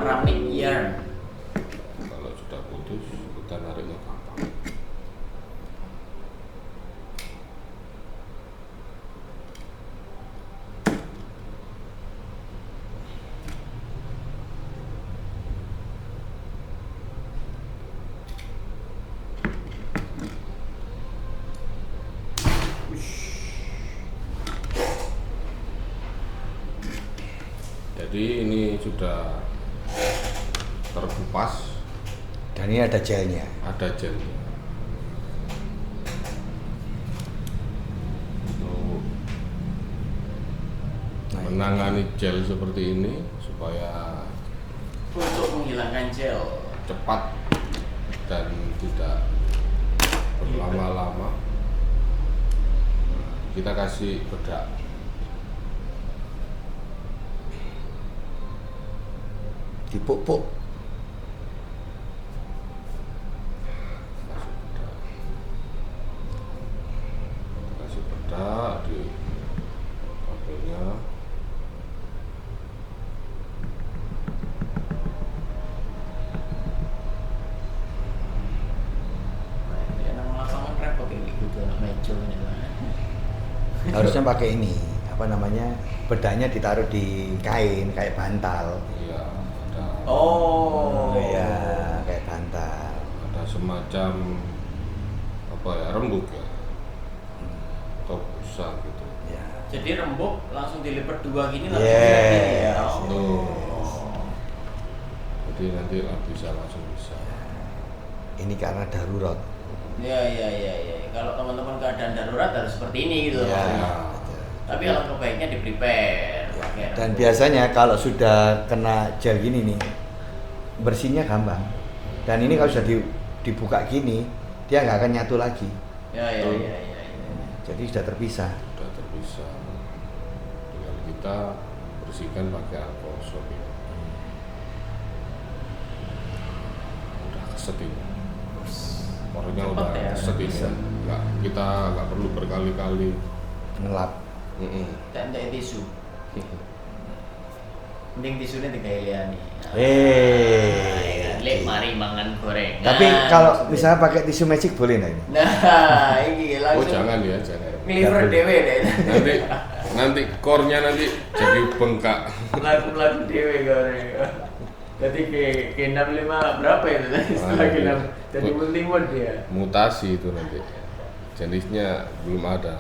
ceramic yarn. Kalau sudah putus, kita nariknya gampang. Jadi ini sudah terkupas. Dan ini ada gelnya. Ada gelnya. Untuk menangani gel seperti ini supaya Untuk menghilangkan gel. cepat dan tidak berlama-lama. Kita kasih bedak. Dipuk-puk. Kasih bedak di kabelnya. Ya nang lapangan repot ini gitu anak mejo ini lah. Harusnya pakai ini, apa namanya? Bedanya ditaruh di kain kayak bantal. Iya, ada. Oh. Iya, kayak bantal. Ada semacam apa ya, rembuk ya atau busa gitu. Ya. Jadi rembuk langsung dilipat dua gini langsung Yes. dilipat gini ya. Tuh. Jadi nanti bisa langsung bisa. Ini karena darurat. Ya. Kalau teman-teman keadaan darurat harus seperti ini gitu. Ya. maksudnya. betul. Tapi alangkah baiknya di prepare. pakai Dan rembuk. biasanya kalau sudah kena gel gini nih, bersihnya gampang. Dan ini kalau sudah dibuka gini, dia nggak akan nyatu lagi. Ya. Jadi sudah terpisah. Sudah terpisah. Tinggal kita bersihkan pakai alkohol swab ini. Udah keset ini. Orangnya Cepet udah ya, keset ini. bisa. Kita nggak perlu berkali-kali. Ngelap. Tak tisu. Mending tisunya digawe liyane. Lek mari mangan gorengan. Tapi kalau misalnya pakai tisu magic boleh nggak ini? Nah, iki Oh langsung jangan ya, jangan. ngeliver dhewe deh. Nanti core-nya nanti jadi bengkak. Lagu-lagu dhewe gorengan. Jadi ke 65 berapa itu tadi setelah ke 6 jadi multimod dia. Mutasi itu nanti. Jenisnya belum ada.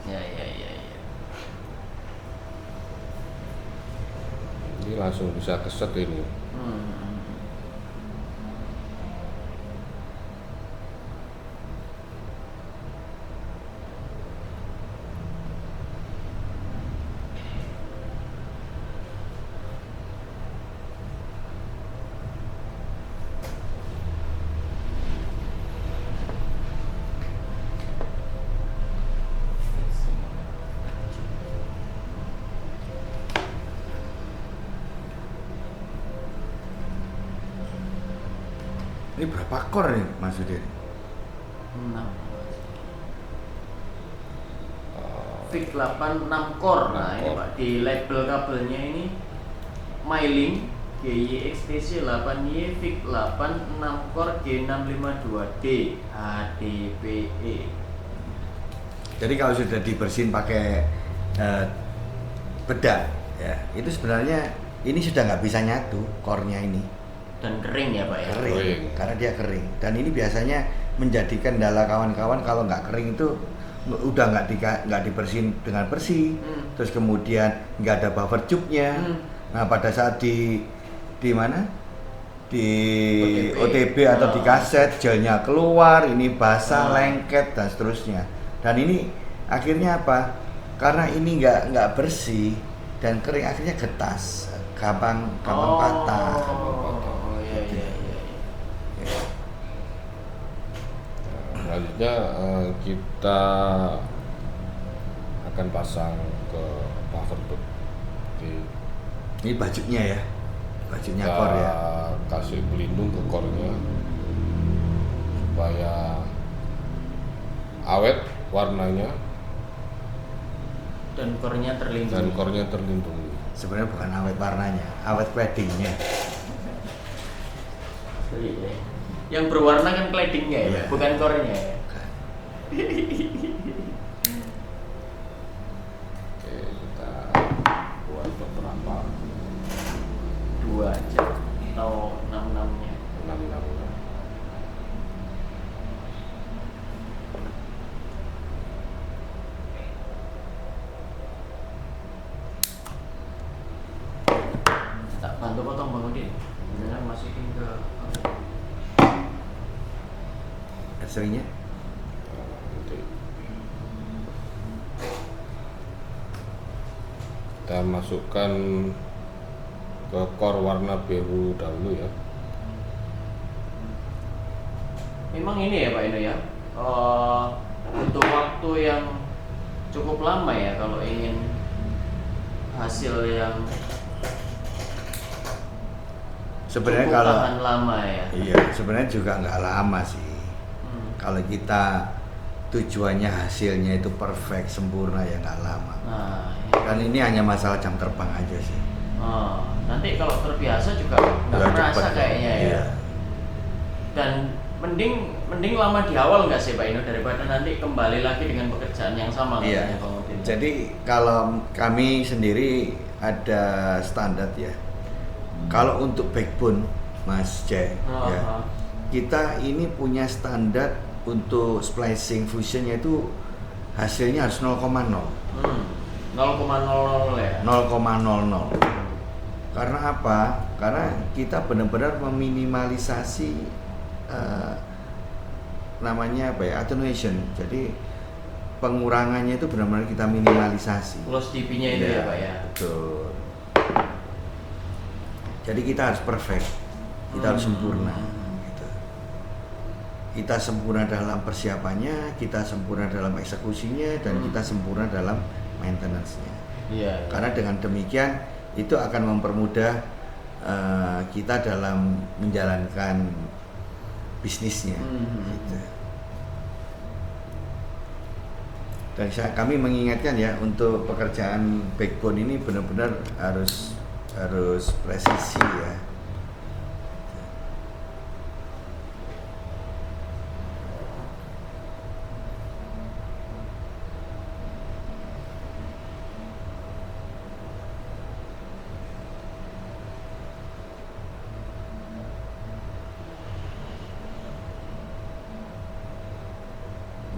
Ya. Ini langsung bisa keset ini. Hmm. Ini berapa core nih Mas Udin? 6. Fix 8 6 core. Nah, ini core. Pak di label kabelnya ini Mylink GYXTC 8Y Fix 8 6 core G652D HDPE. Jadi kalau sudah dibersihin pakai bedak, ya itu sebenarnya ini sudah nggak bisa nyatu core-nya ini. Dan kering ya Pak ya. Kering, karena dia kering. Dan ini biasanya menjadi kendala kawan-kawan kalau nggak kering itu udah nggak dibersihin dengan bersih, terus kemudian nggak ada buffer tube-nya. Nah pada saat di mana di OTB atau di kaset gelnya keluar, ini basah, lengket dan seterusnya. Dan ini akhirnya apa? Karena ini nggak bersih dan kering akhirnya getas, gampang patah. Iya. Selanjutnya kita akan pasang ke buffer tube. Ini bajunya ya, bajunya Kita core ya. kasih pelindung ke core-nya supaya awet warnanya Dan core-nya terlindungi. Sebenarnya bukan awet warnanya, awet claddingnya. Iya. Yang berwarna kan claddingnya ya, Iya. bukan core-nya ya. Bukan. Oke, kita buat beberapa 2 aja atau 6-6-nya. 6 Tak bantu potong Bang Udin. Kemudian masukin ke Aslinya nanti kita masukkan ke core warna biru dahulu ya. memang ini ya Pak Ino ya. Untuk waktu yang cukup lama ya kalau ingin hasil yang sebenarnya cukup kalau tahan lama ya. iya sebenarnya juga nggak lama sih. Kalau kita tujuannya hasilnya itu perfect sempurna ya nggak lama. Nah, Kan ini hanya masalah jam terbang aja sih. nanti kalau terbiasa juga nggak Udah merasa cepet. kayaknya ya. Iya. Dan mending lama di awal nggak sih Pak Ino daripada nanti kembali lagi dengan pekerjaan yang sama Iya. katanya Bang Udin. Jadi kalau kami sendiri ada standar ya. Kalau untuk backbone Mas Jay, ya, kita ini punya standar untuk splicing fusionnya itu hasilnya harus 0,0. 0,00 ya. 0,00. Karena apa? Karena kita benar-benar meminimalisasi namanya apa ya, attenuation. Jadi pengurangannya itu benar-benar kita minimalisasi. Close DP-nya itu ya Pak ya. Betul. Jadi kita harus perfect, kita harus sempurna. Gitu. Kita sempurna dalam persiapannya, kita sempurna dalam eksekusinya, dan kita sempurna dalam maintenance-nya. Iya. Karena dengan demikian itu akan mempermudah kita dalam menjalankan bisnisnya. Gitu. Dan kami mengingatkan ya untuk pekerjaan backbone ini benar-benar harus presisi ya.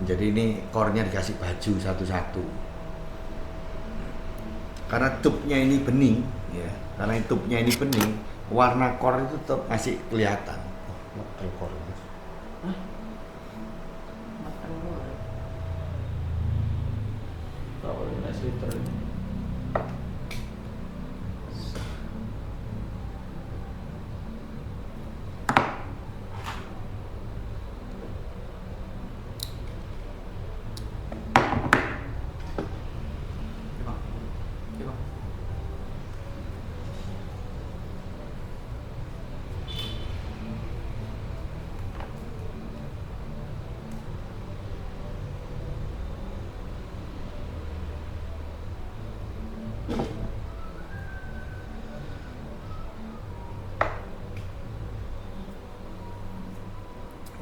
Jadi ini core-nya dikasih baju satu-satu. Karena tube-nya ini bening, ya. Karena tube-nya ini bening, warna core itu tetap masih kelihatan. Metal core. Makan dulu. Tahu nasi liter.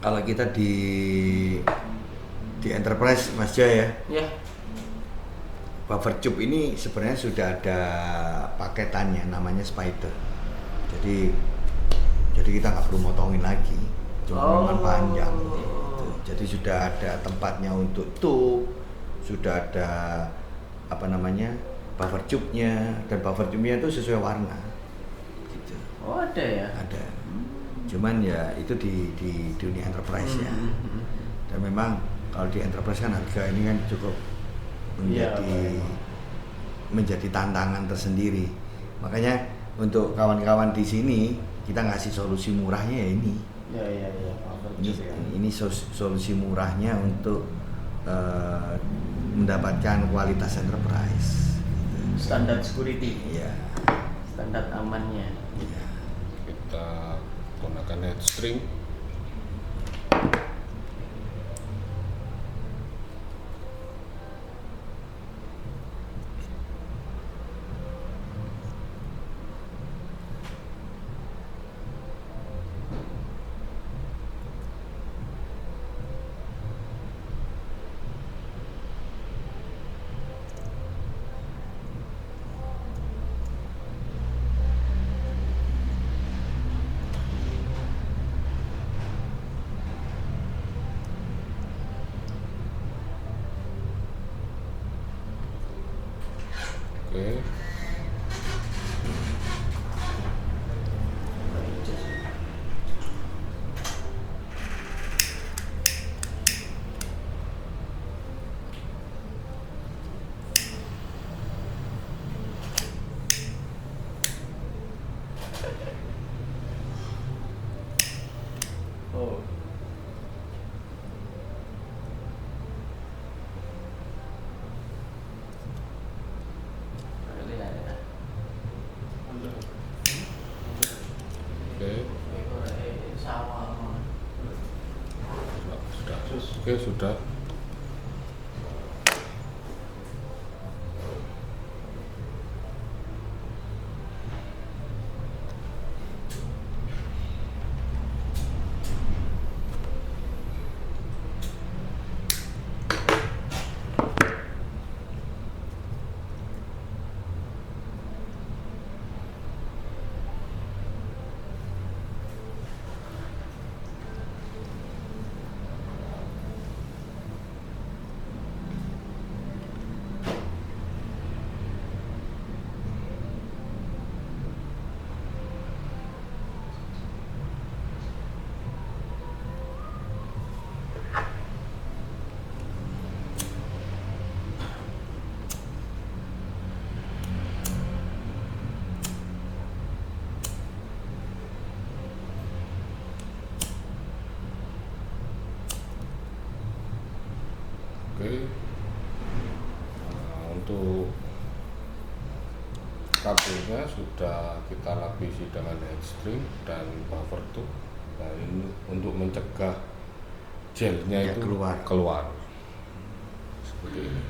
Kalau kita di enterprise Mas Jaya ya, Ya. buffer tube ini sebenarnya sudah ada paketannya namanya spider. Jadi kita nggak perlu motongin lagi, cuma memang panjang. Gitu. Jadi sudah ada tempatnya untuk tube, sudah ada apa namanya buffer tube-nya, dan buffer tube-nya itu sesuai warna. Gitu. Oh ada ya. Ada. Cuman ya itu di dunia enterprise ya. Dan memang kalau di enterprise kan harga ini kan cukup menjadi tantangan tersendiri. Makanya untuk kawan-kawan di sini kita ngasih solusi murahnya ya ini. Ya. Ini solusi murahnya untuk mendapatkan kualitas enterprise. Gitu. Standar security. Iya. Standar amannya. Iya. Kita gunakan headstring. Oke. Oh. Lihat ya. Oke. Sawah. Sudah. Oke, sudah. Oke. Nah, untuk kabelnya sudah kita lapisi dengan headstring dan buffer tube. Nah, ini untuk mencegah gelnya Ya, itu keluar. Seperti ini.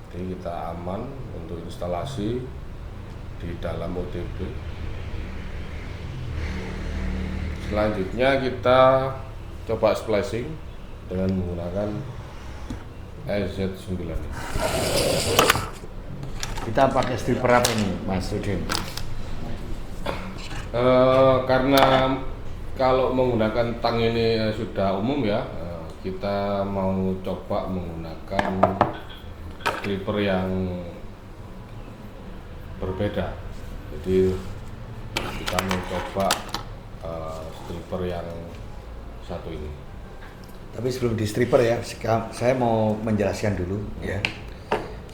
Jadi kita aman untuk instalasi di dalam OTB. Selanjutnya kita coba splicing dengan menggunakan EZ9. Kita pakai stripper apa ini, Mas Udin? Karena kalau menggunakan tang ini sudah umum ya, kita mau coba menggunakan stripper yang berbeda. Jadi kita mau coba stripper yang satu ini. Tapi sebelum di stripper ya, saya mau menjelaskan dulu ya.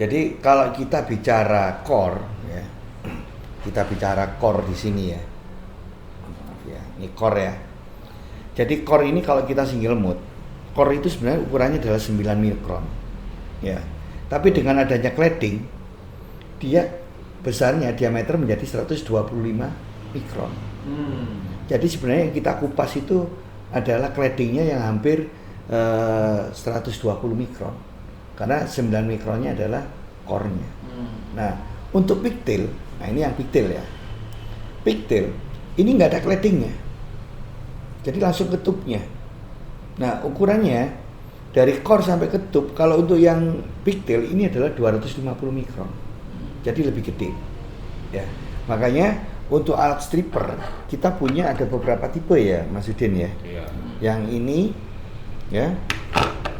Jadi kalau kita bicara core ya, kita bicara core di sini ya. Maaf ya, ini core ya. Jadi core ini kalau kita single mode, core itu sebenarnya ukurannya adalah 9 mikron. Ya. Tapi dengan adanya cladding, dia besarnya diameter menjadi 125 mikron. Jadi sebenarnya yang kita kupas itu adalah claddingnya yang hampir 120 mikron, karena 9 mikronnya adalah core-nya. Nah, untuk pigtail, nah ini yang pigtail ya. Pigtail ini nggak ada claddingnya, jadi langsung ke tube-nya. Nah, ukurannya dari core sampai ke tube, kalau untuk yang pigtail ini adalah 250 mikron, jadi lebih gede. Ya, makanya untuk alat stripper kita punya ada beberapa tipe ya, Mas Udin ya. Iya. Yang ini, ya,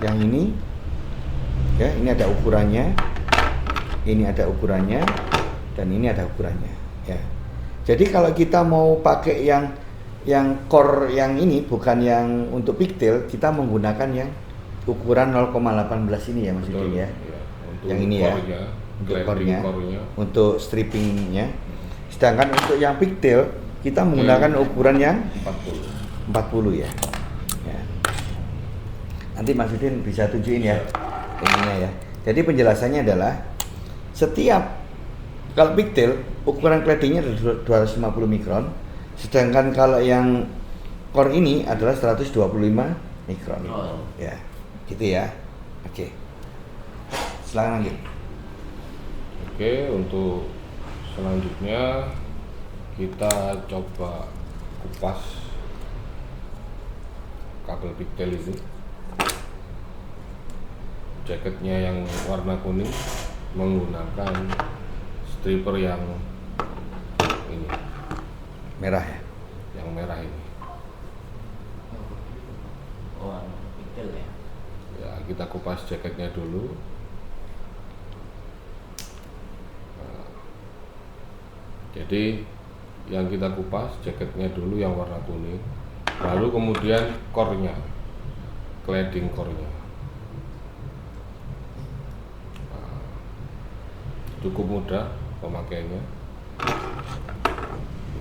yang ini, ya, ini ada ukurannya, ini ada ukurannya, dan ini ada ukurannya. Ya. Jadi kalau kita mau pakai yang core yang ini, bukan yang untuk pigtail, kita menggunakan yang ukuran 0,18 ini ya, Mas Udin ya. Iya. Untuk Yang ini ya, core-nya, untuk cladding core-nya, core-nya. untuk strippingnya. Sedangkan untuk yang pigtail kita menggunakan ukuran yang 40 ya. Ya. Nanti Mas Udin bisa tunjukin ya ininya ya. Jadi penjelasannya adalah setiap kalau pigtail ukuran claddingnya adalah 250 mikron, sedangkan kalau yang core ini adalah 125 mikron. Oh. Ya, gitu ya. Oke. Silakan lanjut. Oke, untuk selanjutnya kita coba kupas kabel pigtail ini. Jaketnya yang warna kuning menggunakan stripper yang ini, Merah ya. yang merah ini. Oh, pigtail ya. Ya, kita kupas jaketnya dulu. Jadi yang kita kupas jaketnya dulu yang warna kuning, baru kemudian core-nya, cladding core-nya. Cukup mudah pemakaiannya,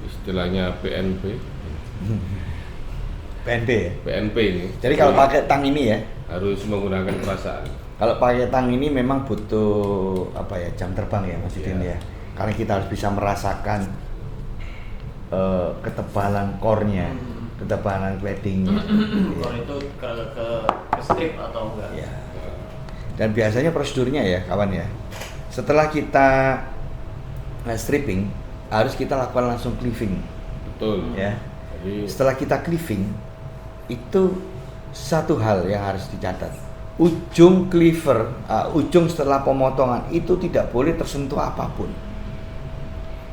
istilahnya PNP. PNP ya. PNP ini. Jadi kalau pakai tang ini ya, harus menggunakan perasaan. kalau pakai tang ini memang butuh apa ya, jam terbang ya Mas Udin ya. Karena kita harus bisa merasakan ketebalan core-nya, ketebalan cladding-nya. Core itu ke strip atau enggak? Ya. Dan biasanya prosedurnya ya kawan ya, setelah kita stripping harus kita lakukan langsung cleaving. Betul. Ya. Jadi Setelah kita cleaving itu satu hal yang harus dicatat. Ujung cleaver, ujung setelah pemotongan itu tidak boleh tersentuh apapun.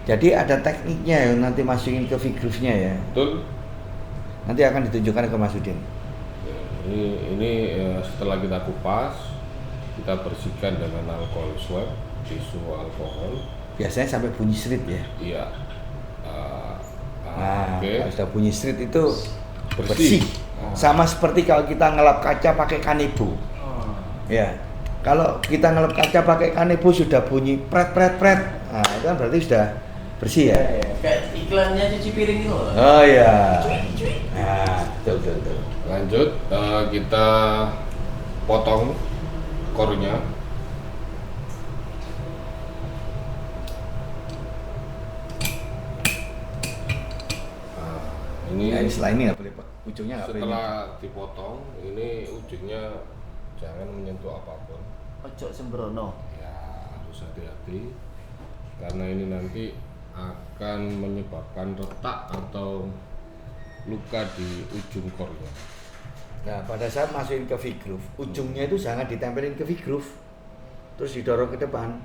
Jadi ada tekniknya yang nanti masukin ke V-groove-nya ya. betul. Nanti akan ditunjukkan ke Mas Udin. Ini setelah kita kupas, kita bersihkan dengan alkohol swab, tisu alkohol. Biasanya sampai bunyi srit ya. Iya. Nah, Oke. kalau sudah bunyi srit itu Bersih. bersih. Sama seperti kalau kita ngelap kaca pakai kanebo. Ya. Kalau kita ngelap kaca pakai kanebo sudah bunyi pret pret pret. Nah, itu kan berarti sudah bersih ya. Kayak iklannya cuci piring itu loh. Oh iya. Nah, betul. Lanjut, kita potong core-nya. Ini Ini setelah ini nggak boleh, Pak. Ujungnya nggak boleh. setelah dipotong, ini ujungnya jangan menyentuh apapun. Ojo sembrono. Ya, harus hati-hati karena ini nanti akan menyebabkan retak atau luka di ujung core-nya. Nah, pada saat masukin ke V-groove, ujungnya itu jangan ditempelin ke V-groove, terus didorong ke depan,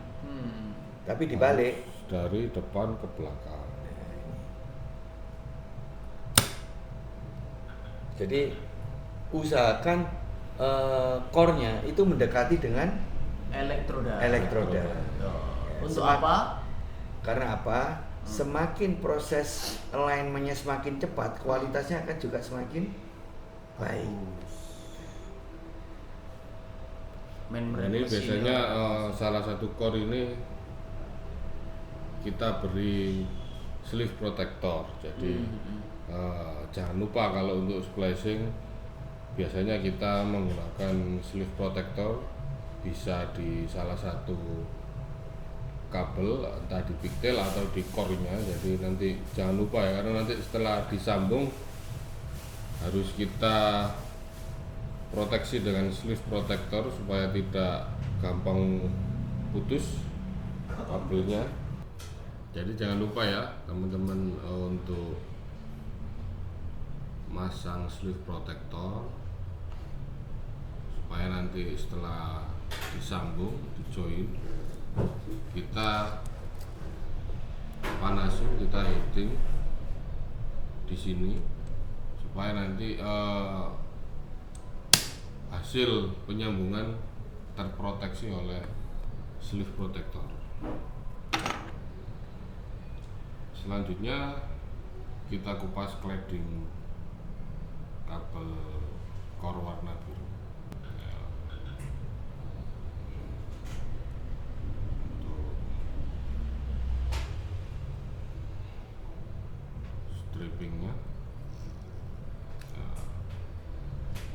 tapi dibalik. Dari depan ke belakang. Jadi usahakan core-nya itu mendekati dengan Elektroda. elektroda. Untuk Semak- apa? Karena apa? Semakin proses alignment-nya semakin cepat, kualitasnya akan juga semakin baik. Ini biasanya salah satu core ini kita beri sleeve protector. Jadi jangan lupa kalau untuk splicing biasanya kita menggunakan sleeve protector, bisa di salah satu kabel, entah di pigtail atau di core-nya. Jadi nanti jangan lupa ya, karena nanti setelah disambung harus kita proteksi dengan sleeve protector supaya tidak gampang putus kabelnya. Jadi jangan lupa ya teman-teman, untuk masang sleeve protector supaya nanti setelah disambung, dijoin, kita panasin, kita heating di sini supaya nanti hasil penyambungan terproteksi oleh sleeve protector. Selanjutnya kita kupas cladding kabel core warna biru. Untuk strippingnya,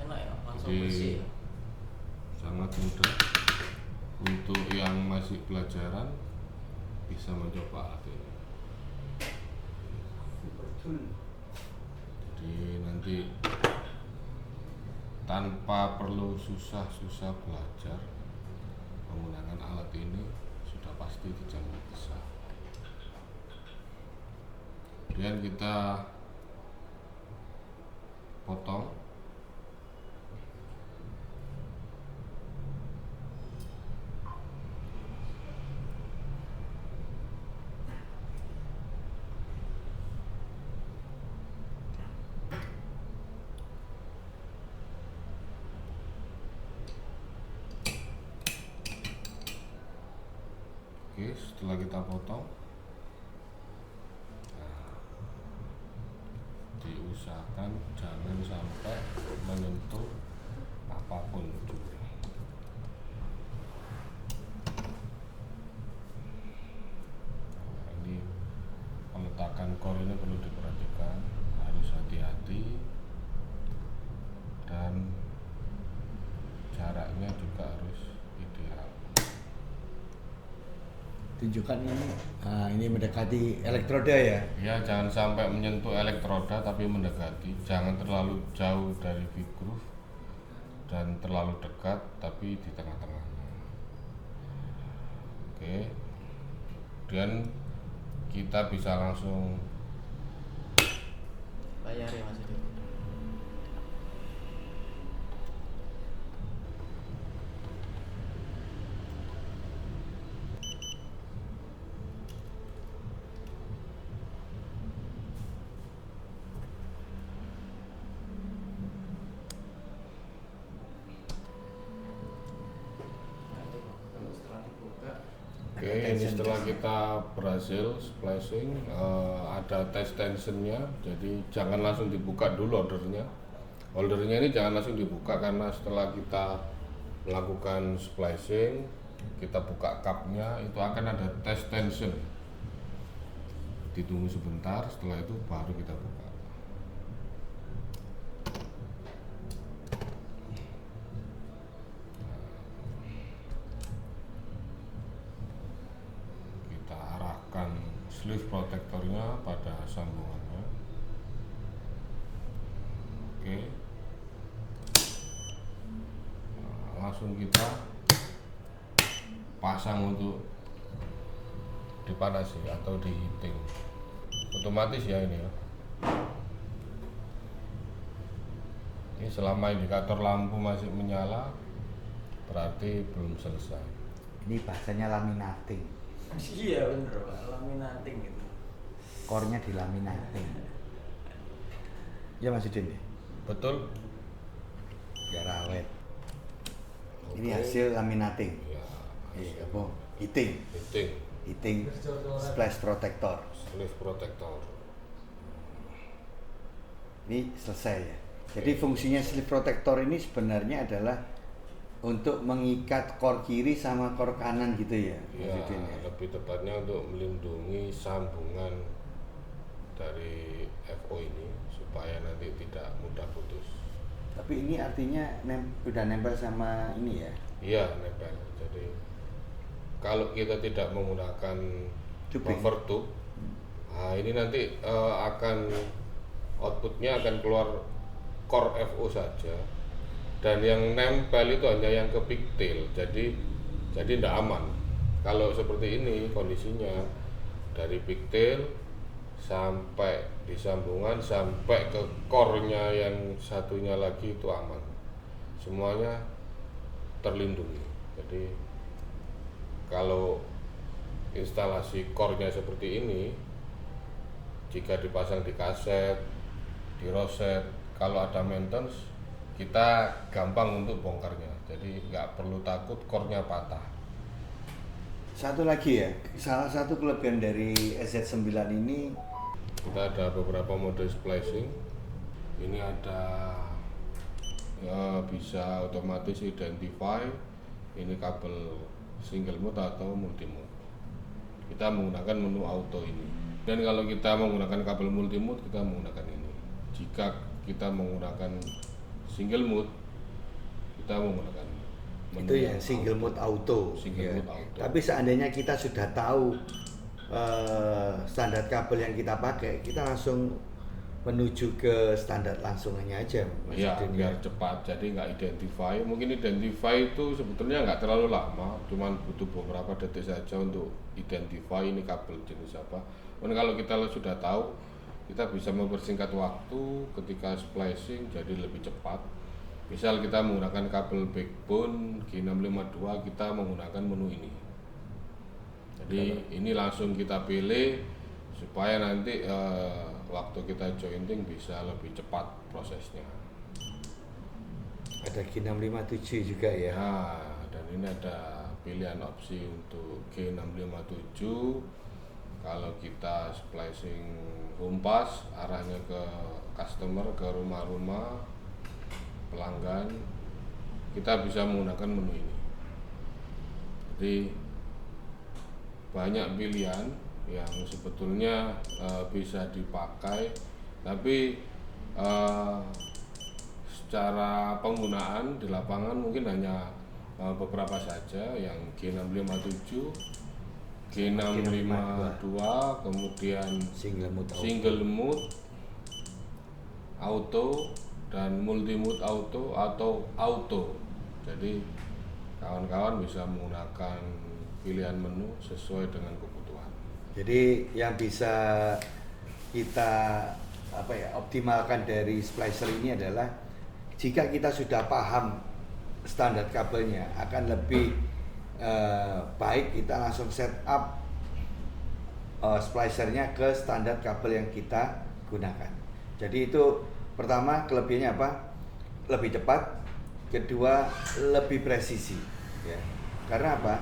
Enak ya, langsung jadi bersih. sangat mudah. Untuk yang masih pelajaran bisa mencoba alat ini. Jadi nanti tanpa perlu susah-susah belajar menggunakan alat ini sudah pasti dijamin bisa. Kemudian kita potong. Oke, setelah kita potong, nah, diusahakan jangan sampai menyentuh apapun ujungnya. Nah, ini peletakan core ini perlu diperhatikan, harus hati-hati, dan jaraknya juga harus ideal. Tunjukkan ini. Nah, ini mendekati elektroda ya. Ya, jangan sampai menyentuh elektroda tapi mendekati. Jangan terlalu jauh dari V groove dan terlalu dekat tapi di tengah-tengahnya. Oke. Kemudian kita bisa langsung Layar ya Mas itu. Oke, ini setelah kita berhasil splicing, ada test tensionnya, jadi jangan langsung dibuka dulu holdernya. Holdernya ini jangan langsung dibuka karena setelah kita melakukan splicing, kita buka cupnya, itu akan ada test tension. Ditunggu sebentar, setelah itu baru kita buka. Sleeve protektornya pada sambungannya. Oke. Nah, langsung kita pasang untuk dipanasi atau di heating. Otomatis ya ini ya. Ini selama indikator lampu masih menyala berarti belum selesai. Ini bahasanya laminating. Iya bener Pak, laminating gitu. Core-nya dilaminating. Ya Mas Udin ya? Betul. Biar awet. Oke. Ini hasil laminating. Ya, Iya, apa? Heating. Heating splash protector. Sleeve protector. Ini selesai ya. Jadi fungsinya sleeve protector ini sebenarnya adalah untuk mengikat core kiri sama core kanan gitu ya, Ya, Mas Udin ya? lebih tepatnya untuk melindungi sambungan dari FO ini supaya nanti tidak mudah putus. Tapi ini artinya udah nempel sama ini ya? Iya, nempel. Jadi kalau kita tidak menggunakan Tubing. buffer tube, nah ini nanti akan outputnya akan keluar core FO saja, dan yang nempel itu hanya yang ke pigtail, jadi tidak aman. Kalau seperti ini kondisinya dari pigtail sampai di sambungan sampai ke core-nya yang satunya lagi itu aman, semuanya terlindungi. Jadi kalau instalasi core-nya seperti ini, jika dipasang di kaset, di roset, kalau ada maintenance kita gampang untuk bongkarnya, jadi nggak perlu takut core-nya patah. Satu lagi ya, salah satu kelebihan dari SZ9 ini, Kita ada beberapa mode splicing. Ini ada ya, bisa otomatis identify ini kabel single mode atau multi mode. Kita menggunakan menu auto ini. Dan kalau kita menggunakan kabel multi mode, kita menggunakan ini. Jika kita menggunakan single mode, kita menggunakan menu itu ya yang single mode auto. Single Ya. mode auto. Tapi seandainya kita sudah tahu standar kabel yang kita pakai, kita langsung menuju ke standar langsungannya aja, Mas Ya, Udin, biar cepat, jadi nggak identify. Mungkin identify itu sebetulnya nggak terlalu lama, cuman butuh beberapa detik saja untuk identify ini kabel jenis apa. Dan kalau kita sudah tahu, kita bisa mempersingkat waktu ketika splicing jadi lebih cepat. Misal kita menggunakan kabel backbone G652, kita menggunakan menu ini. Jadi ini langsung kita pilih supaya nanti waktu kita jointing bisa lebih cepat prosesnya. ada G657 juga ya. Ya, dan ini ada pilihan opsi untuk G657. Kalau kita splicing humpas arahnya ke customer, ke rumah-rumah pelanggan, kita bisa menggunakan menu ini. Jadi banyak pilihan yang sebetulnya bisa dipakai, tapi secara penggunaan di lapangan mungkin hanya beberapa saja, yang G657, G652, kemudian single mode auto dan multi mode auto atau auto. Jadi kawan-kawan bisa menggunakan pilihan menu sesuai dengan kebutuhan. Jadi yang bisa kita optimalkan dari splicer ini adalah jika kita sudah paham standar kabelnya, akan lebih baik kita langsung set up splicernya ke standar kabel yang kita gunakan. Jadi itu pertama, kelebihannya apa? Lebih cepat. Kedua, lebih presisi ya. Karena apa?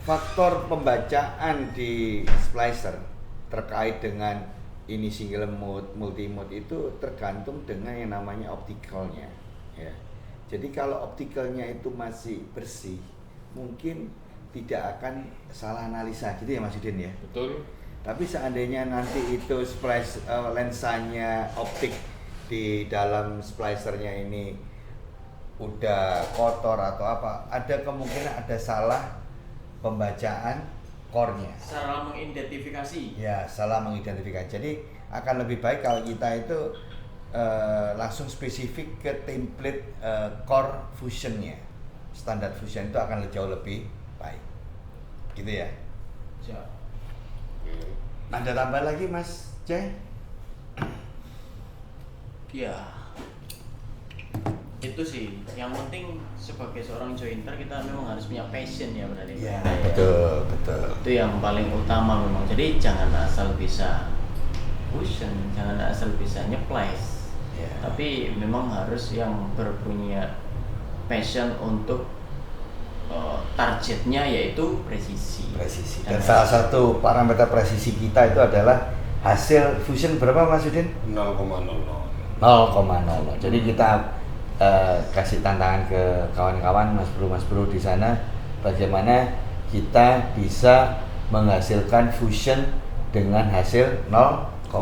Faktor pembacaan di splicer terkait dengan ini single mode, multi mode itu tergantung dengan yang namanya optikalnya ya. Jadi kalau optikalnya itu masih bersih, mungkin tidak akan salah analisa gitu ya Mas Udin ya. Betul. Tapi seandainya nanti itu lensanya optik di dalam splicernya ini udah kotor atau apa, ada kemungkinan ada salah pembacaan core-nya. Salah mengidentifikasi. Ya, salah mengidentifikasi. Jadi akan lebih baik kalau kita itu langsung spesifik ke template core fusionnya. Standar fusion itu akan jauh lebih baik. Gitu ya. Siap. Ada tambahan lagi Mas C? Ya, itu sih. Yang penting sebagai seorang jointer kita memang harus punya passion ya berarti. Ya, betul. Itu yang paling utama memang. Jadi jangan asal bisa fusion, jangan asal bisa nyeplice. Ya. Tapi memang harus yang berpunya passion untuk targetnya yaitu presisi. Dan salah satu parameter presisi kita itu adalah hasil fusion berapa Mas Udin? 0,00. 0,00. Jadi kita kasih tantangan ke kawan-kawan Mas Bro di sana, bagaimana kita bisa menghasilkan fusion dengan hasil 0,000.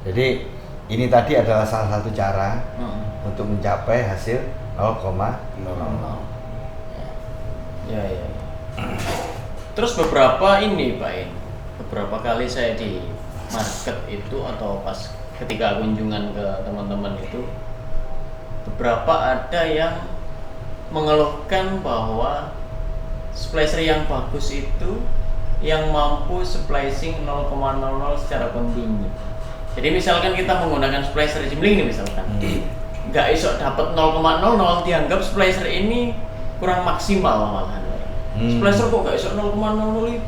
Jadi ini tadi adalah salah satu cara untuk mencapai hasil 0,00. Ya. Terus beberapa kali saya di market itu atau pas ketika kunjungan ke teman-teman itu, beberapa ada yang mengeluhkan bahwa splicer yang bagus itu yang mampu splicing 0,00 secara kontinu. Jadi misalkan kita menggunakan splicer jembling ini misalkan, nggak iso dapat 0,00, dianggap splicer ini kurang maksimal malahan. Splicer kok nggak iso 0,00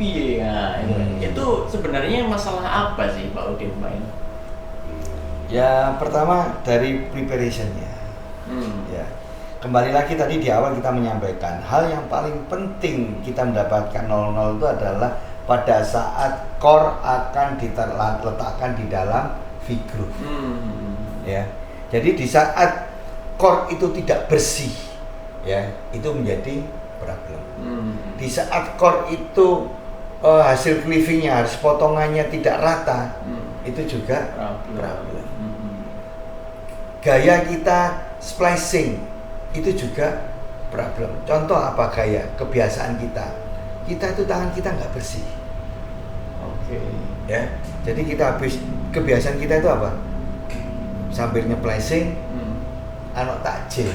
piye ya? Itu sebenarnya masalah apa sih Pak Udin main? Ya pertama dari preparationnya. Ya. Kembali lagi tadi di awal kita menyampaikan hal yang paling penting kita mendapatkan 00 itu adalah pada saat core akan diletakkan di dalam V-groove. Ya. Jadi di saat core itu tidak bersih, ya, itu menjadi problem. Di saat core itu hasil cleavingnya, harus potongannya tidak rata, itu juga problem. Gaya kita splicing itu juga problem. Contoh apa gaya? Kebiasaan kita itu tangan kita nggak bersih. Oke. Ya, jadi kita habis kebiasaan kita itu apa? Sambil nge-splicing, takjil,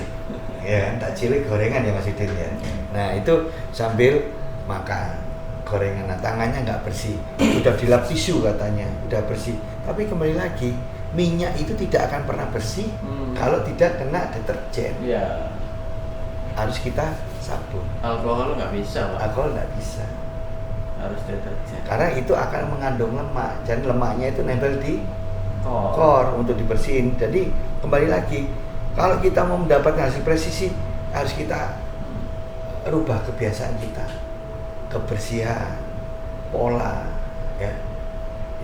ya kan? Takjilnya gorengan ya Mas Udin ya. Nah itu sambil makan gorengan, nah, tangannya nggak bersih. Udah dilap tisu katanya, udah bersih. Tapi kembali lagi, minyak itu tidak akan pernah bersih kalau tidak kena deterjen. Ya. Harus kita sabun. Alkohol nggak bisa Pak. Alkohol nggak bisa. Harus deterjen. Karena itu akan mengandung lemak, dan lemaknya itu nempel di Core. core untuk dibersihin. Jadi kembali lagi, kalau kita mau mendapatkan hasil presisi, harus kita rubah kebiasaan kita, kebersihan, pola, ya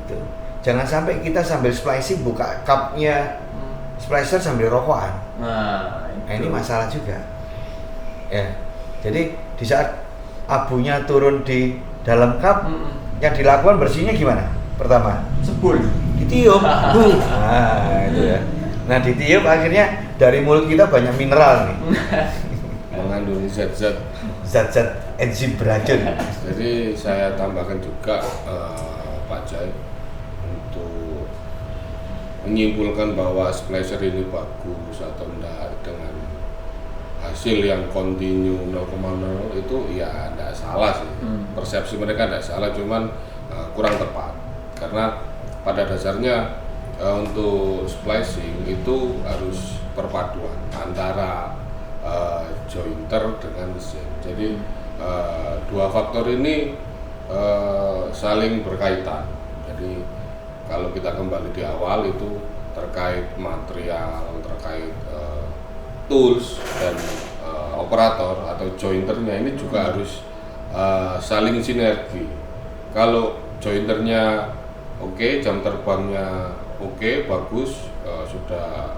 itu. Jangan sampai kita sambil splicing buka cupnya splicer sambil rokokan. Nah, Nah, ini masalah juga, ya. Jadi di saat abunya turun di dalam cup, yang dilakukan bersihnya gimana? Pertama, sebul. ditiup, nah itu ya. Nah ditiup akhirnya dari mulut kita banyak mineral nih, mengandung zat-zat. zat-zat enzim beracun. Jadi saya tambahkan juga Pak Jai untuk menyimpulkan bahwa splicer ini bagus atau enggak dengan hasil yang kontinu 0,0 itu ya enggak salah sih. Persepsi mereka enggak salah, cuman kurang tepat. Karena pada dasarnya untuk splicing itu harus perpaduan antara jointer dengan mesin. Jadi dua faktor ini saling berkaitan. Jadi kalau kita kembali di awal itu terkait material, terkait tools dan operator atau jointernya ini juga harus saling sinergi. Kalau jointernya oke, jam terbangnya oke, bagus, sudah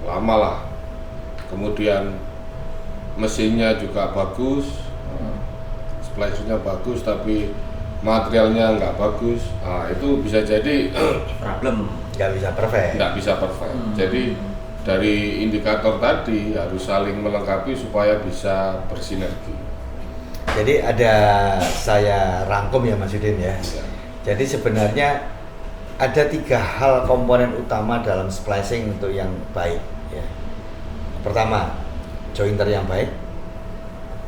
lama lah. Kemudian mesinnya juga bagus, splicernya bagus, tapi materialnya nggak bagus. Nah, itu bisa jadi Problem. Nggak bisa perfect. nggak bisa perfect. Jadi dari indikator tadi harus saling melengkapi supaya bisa bersinergi. Jadi ada, saya rangkum ya Mas Yudin ya. Ya. Jadi sebenarnya ada 3 hal komponen utama dalam splicing untuk yang baik ya. Pertama, jointer yang baik,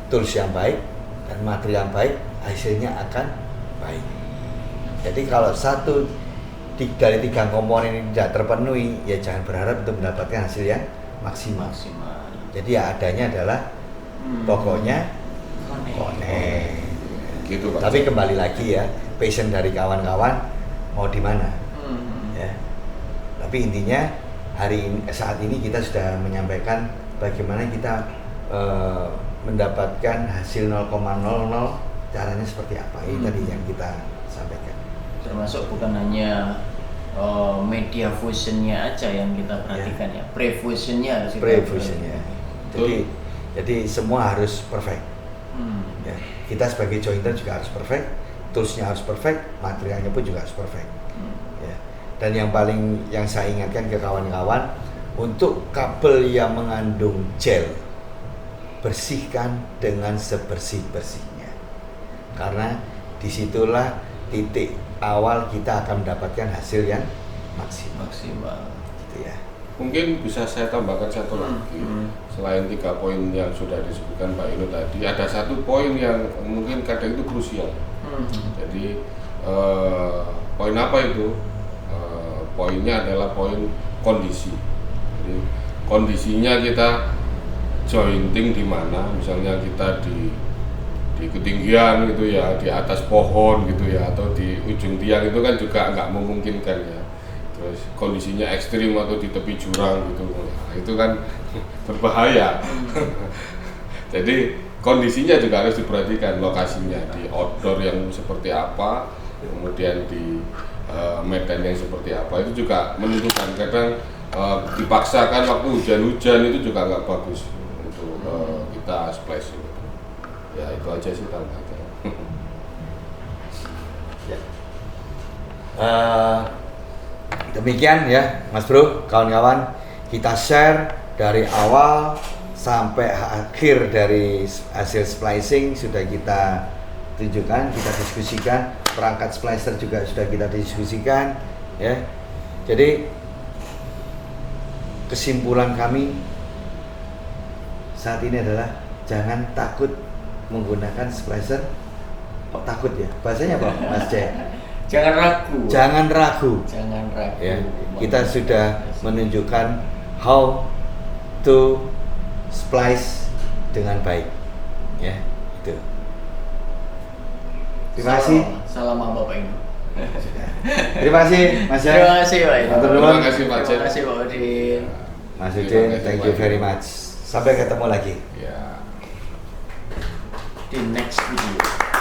tools yang baik, dan material yang baik, hasilnya akan baik. Jadi kalau satu dari 3 komponen ini tidak terpenuhi, ya jangan berharap untuk mendapatkan hasil yang maksimal. Jadi ya adanya adalah pokoknya connect. Gitu Pak. Tapi kembali lagi ya, passion dari kawan-kawan mau di mana ya. Tapi intinya saat ini kita sudah menyampaikan bagaimana kita mendapatkan hasil 0,00, caranya seperti apa. Ini tadi yang kita sampaikan. Termasuk bukan hanya media fusionnya aja yang kita perhatikan ya, pre-fusionnya harus kita Pre-fusionnya. Jadi semua harus perfect. Ya, kita sebagai jointer juga harus perfect, toolsnya harus perfect, materialnya pun juga harus perfect. Ya. Dan yang saya ingatkan ke kawan-kawan, untuk kabel yang mengandung gel, bersihkan dengan sebersih-bersihnya. Karena disitulah titik awal kita akan mendapatkan hasil yang maksimal. Gitu ya. Mungkin bisa saya tambahkan satu lagi. Selain 3 poin yang sudah disebutkan Pak Inu tadi, ada satu poin yang mungkin kadang itu krusial. Jadi poin apa itu? Poinnya adalah poin kondisi. Jadi kondisinya kita jointing di mana, misalnya kita di ketinggian gitu ya, di atas pohon gitu ya, atau di ujung tiang, itu kan juga nggak memungkinkan ya. Terus kondisinya ekstrim atau di tepi jurang gitu, nah, itu kan berbahaya. Jadi kondisinya juga harus diperhatikan, lokasinya di outdoor yang seperti apa, kemudian di medan yang seperti apa, itu juga menentukan. Kadang dipaksakan waktu hujan-hujan itu juga nggak bagus untuk kita splicing. Ya itu aja sih tambahnya. Ya. Demikian ya Mas Bro, kawan-kawan, kita share dari awal sampai akhir dari hasil splicing sudah kita tunjukkan, kita diskusikan, perangkat splicer juga sudah kita diskusikan ya. Jadi kesimpulan kami saat ini adalah jangan takut menggunakan splicer. Oh, takut ya, bahasanya apa Mas Jaya? Jangan ragu. Jangan ragu. Jangan ragu. Ya, kita sudah menunjukkan how to splice dengan baik. Ya, itu. Terima kasih. Salam Bapak Inu. Terima kasih Mas Jaya. Terima kasih Pak Inu. Matur nuwun. Terima kasih Pak Jen. Terima kasih Pak Udin. Mas Udin, thank you very much. Sampai ketemu lagi. Ya. di next video.